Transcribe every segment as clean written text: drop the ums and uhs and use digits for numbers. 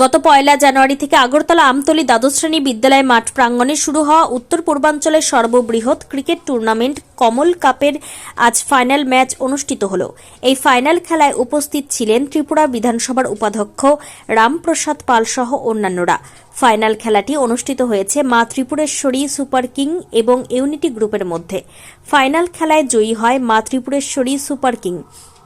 গত 1 জানুয়ারি থেকে আগরতলা আমতলী দ্বাদশ শ্রেণী বিদ্যালয় মাঠ প্রাঙ্গণে শুরু হওয়া উত্তর পূর্বাঞ্চলের সর্ববৃহৎ ক্রিকেট টুর্নামেন্ট কমল কাপের আজ ফাইনাল ম্যাচ অনুষ্ঠিত হল। এই ফাইনাল খেলায় উপস্থিত ছিলেন ত্রিপুরা বিধানসভার উপাধ্যক্ষ রামপ্রসাদ পাল সহ অন্যান্যরা। ফাইনাল খেলাটি অনুষ্ঠিত হয়েছে মা ত্রিপুরেশ্বরী সুপার কিং এবং ইউনিটি গ্রুপের মধ্যে। ফাইনাল খেলায় জয়ী হয় মা ত্রিপুরেশ্বরী সুপার কিং।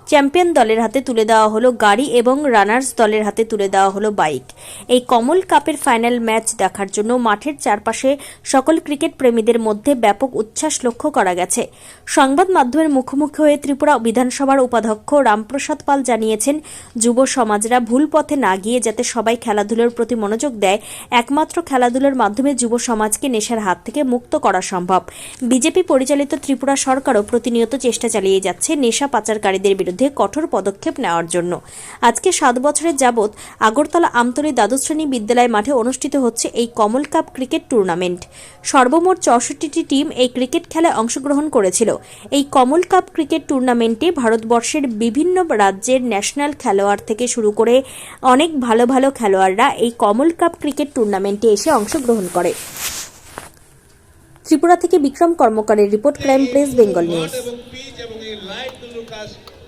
চ্যাম্পিয়ন দলের হাতে তুলে দেওয়া হলো গাড়ি এবং রানার্স দলের হাতে তুলে দেওয়া হলো বাইক। এই কমল কাপের ফাইনাল ম্যাচ দেখার জন্য মাঠের চারপাশে সকল ক্রিকেট প্রেমীদের মধ্যে ব্যাপক উচ্ছ্বাস লক্ষ্য করা গেছে। সংবাদ মাধ্যমের মুখোমুখি হয়ে ত্রিপুরা বিধানসভার উপাধ্যক্ষ রামপ্রসাদ পাল জানিয়েছেন, যুব সমাজরা ভুল পথে না গিয়ে যাতে সবাই খেলাধুলার প্রতি মনোযোগ দেয়। একমাত্র খেলাধুলার মাধ্যমে যুব সমাজকে নেশার হাত থেকে মুক্ত করা সম্ভব। বিজেপি পরিচালিত ত্রিপুরা সরকারও প্রতিনিয়ত চেষ্টা চালিয়ে যাচ্ছে নেশা পাচারকারীদের বিরুদ্ধে কঠোর পদক্ষেপ নেওয়ার জন্য। আজকে 7 বছরের যাবৎ আগরতলা আমতলী দ্বাদশ শ্রেণী বিদ্যালয় মাঠে অনুষ্ঠিত হচ্ছে এই কমল কাপ ক্রিকেট টুর্নামেন্ট। সর্বমোট 64টি টিম এই ক্রিকেট খেলায় অংশগ্রহণ করেছিল। এই কমল কাপ ক্রিকেট টুর্নামেন্টে ভারতবর্ষের বিভিন্ন রাজ্যের ন্যাশনাল খেলোয়াড় থেকে শুরু করে অনেক ভালো ভালো খেলোয়াড়রা এই কমল কাপ ক্রিকেট টুর্নামেন্টে এসে অংশগ্রহণ করে। ত্রিপুরা থেকে বিক্রম কর্মকারের report, crime press, Bengal news.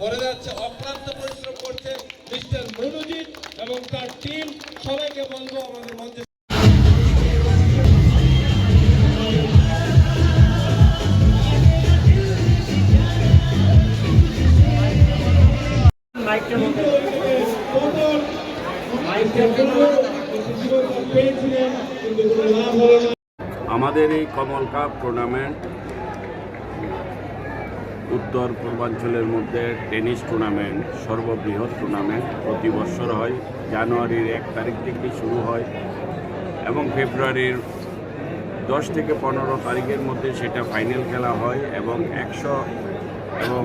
করে যাচ্ছে, অক্লান্ত পরিশ্রম করছে মিস্টার মনুজিৎ এবং তার টিম। সবাইকে বলবো আমাদের মঞ্চে আমাদের এই কমল কাপ টুর্নামেন্ট উত্তর পূর্বাঞ্চলের মধ্যে টেনিস টুর্নামেন্ট, সর্ববৃহৎ টুর্নামেন্ট। প্রতি বছর হয়। জানুয়ারির 1 তারিখ থেকে শুরু হয় এবং ফেব্রুয়ারির 10 থেকে 15 তারিখের মধ্যে সেটা ফাইনাল খেলা হয় এবং 100 এবং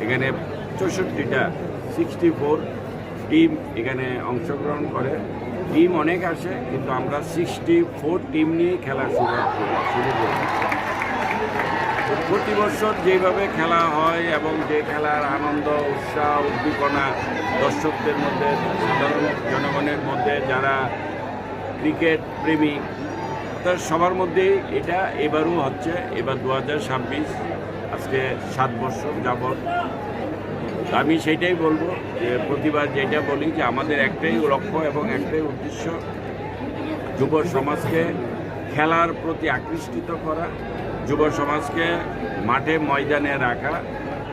এখানে 64টা 64 টিম এখানে অংশগ্রহণ করে। টিম অনেক আসে, কিন্তু আমরা 64 টিম নিয়ে খেলা শুরু করি। প্রতি বছর যেভাবে খেলা হয় এবং যে খেলার আনন্দ, উৎসাহ, উদ্দীপনা দর্শকদের মধ্যে, সাধারণ জনগণের মধ্যে, যারা ক্রিকেট প্রেমী তার সবার মধ্যেই এটা এবারও হচ্ছে। এবার 2026, আজকে 7 বছর যাবৎ। আমি সেটাই বলবো যে প্রতিবার যেটা বলি যে আমাদের একটাই লক্ষ্য এবং একটাই উদ্দেশ্য, যুব সমাজকে খেলার প্রতি আকৃষ্ট করা, যুব সমাজকে মাঠে ময়দানে রাখা।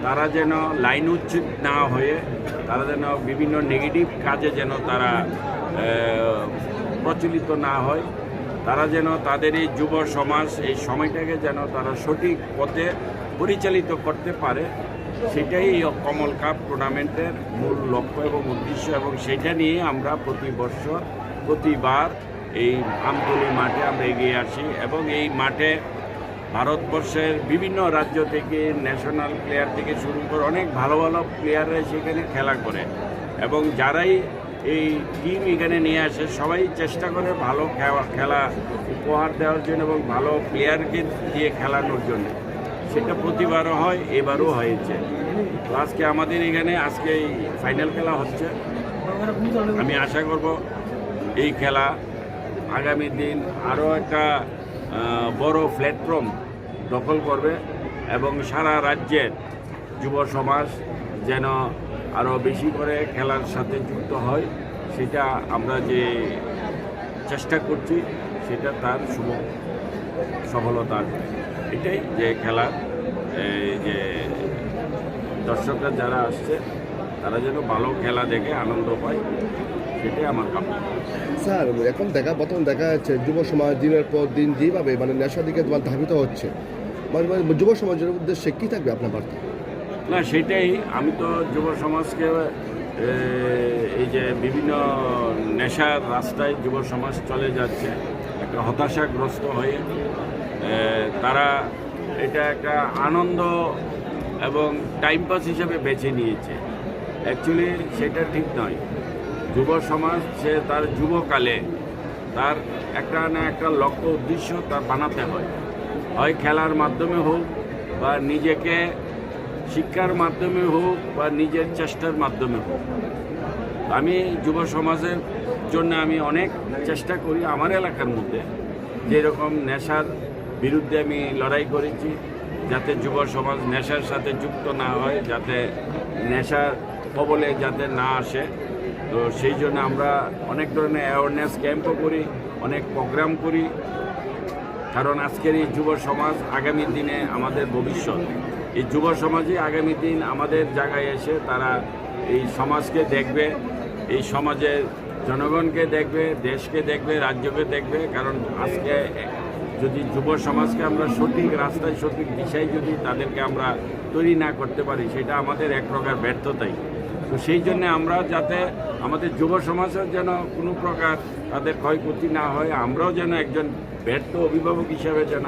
তারা যেন লাইনচ্যুত না হয়ে, তারা যেন বিভিন্ন নেগেটিভ কাজে যেন তারা প্রচলিত না হয়। তারা যেন তাদের এই যুব সমাজ এই সময়টাকে যেন তারা সঠিক পথে পরিচালিত করতে পারে, সেটাই কমল কাপ টুর্নামেন্টের মূল লক্ষ্য এবং উদ্দেশ্য। এবং সেটা নিয়ে আমরা প্রতিবার এই আমতলী মাঠে আমরা এগিয়ে আসি এবং এই মাঠে ভারতবর্ষের বিভিন্ন রাজ্য থেকে ন্যাশনাল প্লেয়ার থেকে শুরু করে অনেক ভালো ভালো প্লেয়াররা সেখানে খেলা করে এবং যারাই এই টিম এখানে নিয়ে আসে সবাই চেষ্টা করে ভালো খেলা উপহার দেওয়ার জন্য এবং ভালো প্লেয়ারকে দিয়ে খেলানোর জন্য। সেটা প্রতিবারও হয়, এবারও হয়েছে। তো আজকে আমাদের এখানে আজকে এই ফাইনাল খেলা হচ্ছে। আমি আশা করব এই খেলা আগামী দিন আরও একটা বড় প্ল্যাটফর্ম দখল করবে এবং সারা রাজ্যের যুব সমাজ যেন আরও বেশি করে খেলার সাথে যুক্ত হয়, সেটা আমরা যে চেষ্টা করছি সেটা তার সফলতা। এটাই যে খেলার যে দর্শকরা যারা আসছে তারা যেন ভালো খেলা দেখে আনন্দ পায়, সেটাই আমার কাম্য। স্যার, এখন বর্তমান দেখা যাচ্ছে যুব সমাজ দিনের পর দিন যেভাবে নেশার দিকে ধাবিত হচ্ছে, যুব সমাজের উদ্দেশ্যে কী থাকবে আপনার বার্তা? না, সেটাই। আমি তো যুব সমাজকে এই যে বিভিন্ন নেশার রাস্তায় যুব সমাজ চলে যাচ্ছে একটা হতাশাগ্রস্ত হয়ে, তারা এটা একটা আনন্দ এবং টাইম পাস হিসেবে বেছে নিয়েছে। অ্যাকচুয়ালি সেটা ঠিক নয়। যুব সমাজ সে তার যুবকালে তার একটা না একটা লক্ষ্য উদ্দেশ্য তার বানাতে হয় খেলার মাধ্যমে হোক বা নিজেকে শিক্ষার মাধ্যমে হোক বা নিজের চেষ্টার মাধ্যমে হোক। আমি যুব সমাজের জন্য আমি অনেক চেষ্টা করি আমার এলাকার মধ্যে, যেরকম নেশার বিরুদ্ধে আমি লড়াই করেছি, যাতে যুব সমাজ নেশার সাথে যুক্ত না হয়, যাতে নেশার কবলে যাতে না আসে। তো সেই জন্য আমরা অনেক ধরনের অ্যাওয়ারনেস ক্যাম্পও করি, অনেক প্রোগ্রাম করি, কারণ আজকের এই যুব সমাজ আগামী দিনে আমাদের ভবিষ্যৎ। এই যুব সমাজই আগামী দিন আমাদের জায়গায় এসে তারা এই সমাজকে দেখবে, এই সমাজের জনগণকে দেখবে, দেশকে দেখবে, রাজ্যকে দেখবে। কারণ আজকে যদি যুব সমাজকে আমরা সঠিক রাস্তায় সঠিক দিশায় যদি তাদেরকে আমরা তৈরি না করতে পারি, সেটা আমাদের এক প্রকার ব্যর্থতাই। তো সেই জন্য আমরা যাতে আমাদের যুব সমাজের যেন কোনো প্রকার তাদের ক্ষয়ক্ষতি না হয়, আমরাও যেন একজন ব্যর্থ অভিভাবক হিসাবে যেন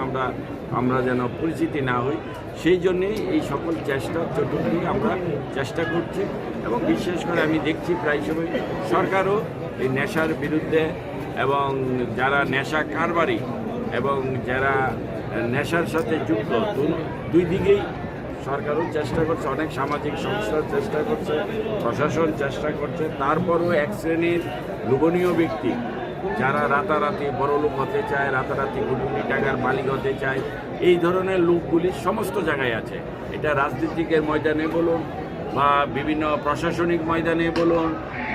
আমরা যেন পরিচিতি না হই, সেই জন্যেই এই সকল চেষ্টা চতুর্দিকে আমরা চেষ্টা করছি। এবং বিশেষ করে আমি দেখছি প্রায় সময় সরকারও এই নেশার বিরুদ্ধে এবং যারা নেশা কারবারি এবং যারা নেশার সাথে যুক্ত দুই দিকেই সরকারও চেষ্টা করছে, অনেক সামাজিক সংস্থার চেষ্টা করছে, প্রশাসন চেষ্টা করছে। তারপরও এক শ্রেণীর লোভনীয় ব্যক্তি যারা রাতারাতি বড় লোক হতে চায়, রাতারাতি কোটি কোটি টাকার মালিক হতে চায়, এই ধরনের লোকগুলি সমস্ত জায়গায় আছে। এটা রাজনীতিকের ময়দানে বলুন বা বিভিন্ন প্রশাসনিক ময়দানে বলুন,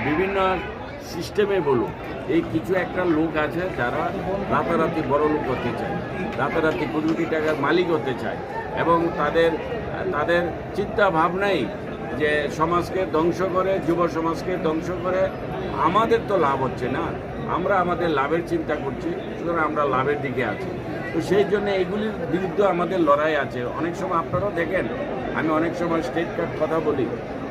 বিভিন্ন সিস্টেমে বলুন, এই কিছু একটা লোক আছে যারা রাতারাতি বড় লোক হতে চায়, রাতারাতি কোটি কোটি টাকার মালিক হতে চায় এবং তাদের চিন্তা ভাবনাই যে সমাজকে ধ্বংস করে, যুব সমাজকে ধ্বংস করে। আমাদের তো লাভ হচ্ছে না, আমরা আমাদের লাভের চিন্তা করছি, সুতরাং আমরা লাভের দিকে আছি। তো সেই জন্য এইগুলির বিরুদ্ধে আমাদের লড়াই আছে। অনেক সময় আপনারাও দেখেন, আমি অনেক সময় স্টেট কার্ড কথা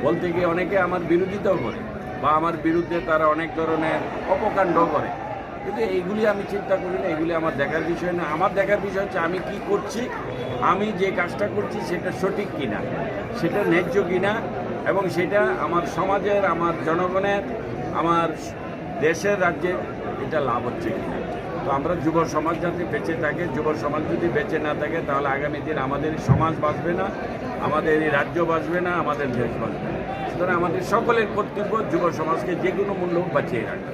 বলতে গিয়ে অনেকে আমার বিরোধিতাও করে বা আমার বিরুদ্ধে তারা অনেক ধরনের অপকাণ্ড করে, কিন্তু এইগুলি আমি চিন্তা করি না, এগুলি আমার দেখার বিষয় না। আমার দেখার বিষয় হচ্ছে আমি কি করছি, আমি যে কাজটা করছি সেটা সঠিক কিনা, সেটা ন্যায্য কিনা এবং সেটা আমার সমাজের, আমার জনগণের, আমার দেশের, রাজ্যের এটা লাভ হচ্ছে কিনা। তো আমরা যুব সমাজ যাতে বেঁচে থাকে, যুব সমাজ যদি বেঁচে না থাকে তাহলে আগামী দিন আমাদের সমাজ বাঁচবে না, আমাদের এই রাজ্য বাঁচবে না, আমাদের দেশ বাঁচবে না। সুতরাং আমাদের সকলের কর্তব্য যুব সমাজকে যে কোনো মূল্য বাঁচিয়ে রাখা।